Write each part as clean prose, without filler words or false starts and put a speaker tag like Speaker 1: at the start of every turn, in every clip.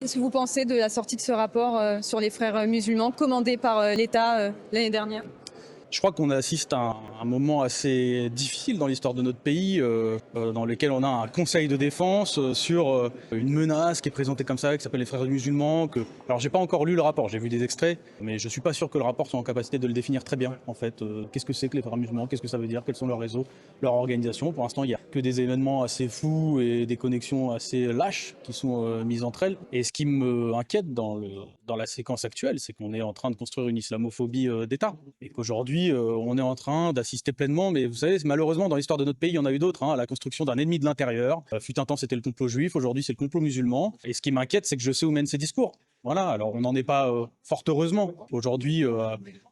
Speaker 1: Qu'est-ce que vous pensez de la sortie de ce rapport sur les frères musulmans commandé par l'État l'année dernière?
Speaker 2: Je crois qu'on assiste à un moment assez difficile dans l'histoire de notre pays, dans lequel on a un conseil de défense sur une menace qui est présentée comme ça, qui s'appelle les frères musulmans. Alors j'ai pas encore lu le rapport, j'ai vu des extraits, mais je suis pas sûr que le rapport soit en capacité de le définir très bien. En fait, qu'est-ce que c'est que les frères musulmans, qu'est-ce que ça veut dire, quels sont leurs réseaux, leur organisation. Pour l'instant, il y a que des événements assez fous et des connexions assez lâches qui sont mises entre elles. Et ce qui me inquiète dans la séquence actuelle, c'est qu'on est en train de construire une islamophobie d'État et qu'aujourd'hui on est en train d'assister pleinement, mais vous savez, malheureusement dans l'histoire de notre pays, il y en a eu d'autres, à la construction d'un ennemi de l'intérieur. Fut un temps c'était le complot juif, aujourd'hui c'est le complot musulman. Et ce qui m'inquiète, c'est que je sais où mènent ces discours. Voilà, alors on n'en est pas fort heureusement aujourd'hui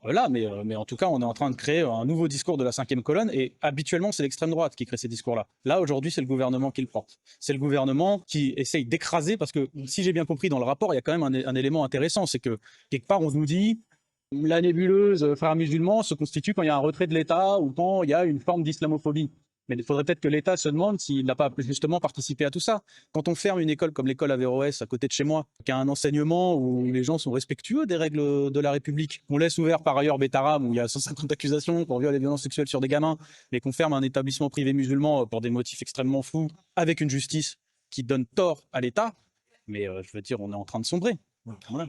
Speaker 2: là, mais en tout cas on est en train de créer un nouveau discours de la cinquième colonne, et habituellement c'est l'extrême droite qui crée ces discours-là. Là aujourd'hui c'est le gouvernement qui le porte. C'est le gouvernement qui essaye d'écraser, parce que si j'ai bien compris dans le rapport, il y a quand même un élément intéressant, c'est que quelque part on nous dit la nébuleuse frères musulmans se constitue quand il y a un retrait de l'État ou quand il y a une forme d'islamophobie. Mais il faudrait peut-être que l'État se demande s'il n'a pas justement participé à tout ça. Quand on ferme une école comme l'école Averroès à côté de chez moi, qui a un enseignement où les gens sont respectueux des règles de la République, qu'on laisse ouvert par ailleurs Betaram où il y a 150 accusations pour viol et violences sexuelles sur des gamins, mais qu'on ferme un établissement privé musulman pour des motifs extrêmement fous, avec une justice qui donne tort à l'État, mais je veux dire, on est en train de sombrer. Voilà.